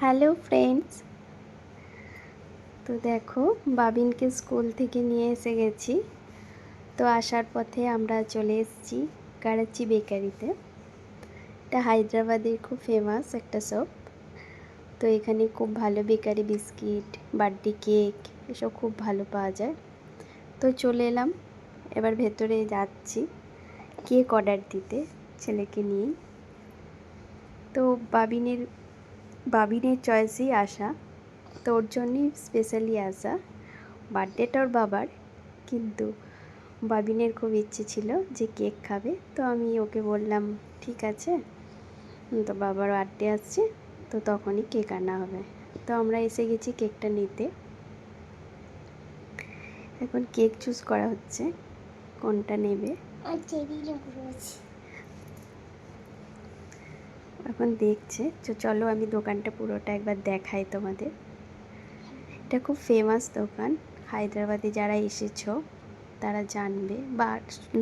Hello friends, তো দেখো বাবিনকে school থেকে নিয়ে এসে গেছি। তো আসার পথে আমরা চলে এসেছি কারাচি বেকারিতে। এটা হায়দ্রাবাদের খুব ফেমাস একটা শপ। তো এখানে খুব ভালো বেকারি বিস্কিট, বার্থডে কেক এসব খুব ভালো পাওয়া যায়। তো চলে এলাম, এবার ভেতরে যাচ্ছি কেক অর্ডার দিতে ছেলেকে নিয়ে। তো বাবিনের চয়েসেই আসা, তো ওর জন্যই স্পেশালি আসা। বার্থডেটা ওর বাবার, কিন্তু বাবিনের খুব ইচ্ছে ছিল যে কেক খাবে। তো আমি ওকে বললাম ঠিক আছে, তো বাবার বার্থডে আসছে, তো তখনই কেক আনা হবে। তো আমরা এসে গেছি কেকটা নিতে। এখন কেক চুজ করা হচ্ছে কোনটা নেবে। এখন দেখছে, তো চলো আমি দোকানটা পুরোটা একবার দেখাই তোমাদের। এটা খুব ফেমাস দোকান, হায়দ্রাবাদে যারা এসেছো তারা জানবে, বা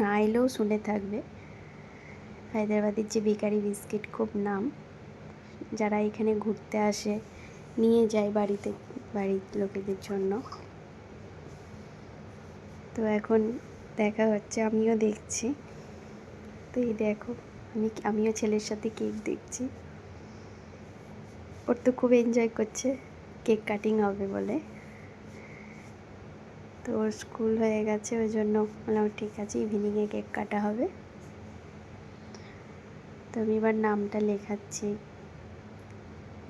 না এলেও শুনে থাকবে। হায়দ্রাবাদের যে বেকারি বিস্কিট খুব নাম, যারা এখানে ঘুরতে আসে নিয়ে যায় বাড়ির লোকেদের জন্য। তো এখন দেখা হচ্ছে, আমিও দেখছি। তো এই দেখো, আমিও ছেলের সাথে কেক দেখছি। ওর তো খুব এনজয় করছে, কেক কাটিং হবে বলে। তো ওর স্কুল হয়ে গেছে, ওই জন্য বললাম ঠিক আছে ইভিনিংয়ে কেক কাটা হবে। তো আমি এবার নামটা লেখাচ্ছি,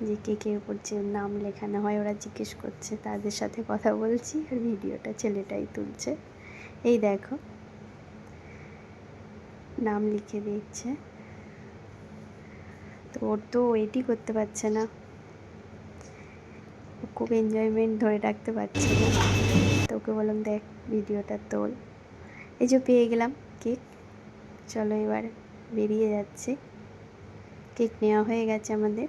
যে কেকের উপর যে নাম লেখানো হয় ওরা জিজ্ঞেস করছে, তাদের সাথে কথা বলছি আর ভিডিওটা ছেলেটাই তুলছে। এই দেখো নাম লিখে দিচ্ছে। তো ওর তো ওয়েটই করতে পারছে না, ও খুব এনজয়মেন্ট ধরে রাখতে পারছে না। তো ওকে বললাম দেখ ভিডিওটা তোল। এই যে পেয়ে গেলাম কেক, চলো এবার বেরিয়ে যাচ্ছে। কেক নেওয়া হয়ে গেছে আমাদের,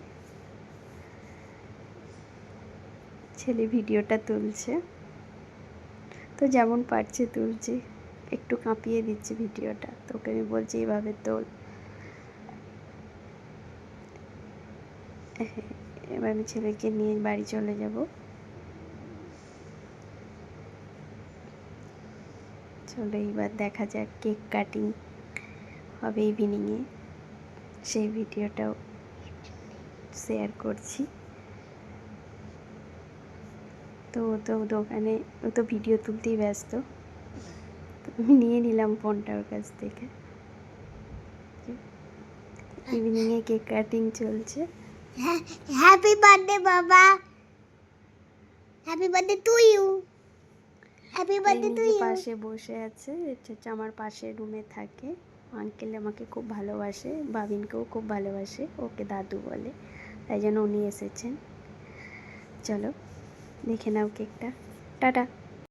ছেলে ভিডিওটা তুলছে। তো যেমন পারছে তুলছে, একটু কাঁপিয়ে দিচ্ছে ভিডিওটা। তো ওকে আমি বলছি এইভাবে তোল। এবার আমি ছেলেকে নিয়ে বাড়ি চলে যাব। চলো এইবার দেখা যাক কেক কাটিং হবে ইভিনিংয়ে, সেই ভিডিওটাও শেয়ার করছি। তো দোকানে ও তো ভিডিও তুলতেই ব্যস্ত, তো আমি নিয়ে নিলাম ফোনটা ওর কাছ থেকে। ইভিনিংয়ে কেক কাটিং চলছে। হ্যাপি বার্থডে বাবা, happy birthday to you, happy birthday to you. পাশে বসে আছে, এটা হচ্ছে আমার পাশের রুমে থাকে আঙ্কেল, আমাকে খুব ভালোবাসে, বাবিনকেও খুব ভালোবাসে, ওকে দাদু বলে, তাই জন্য উনি এসেছেন। চলো দেখে নাও কেকটা। টাটা।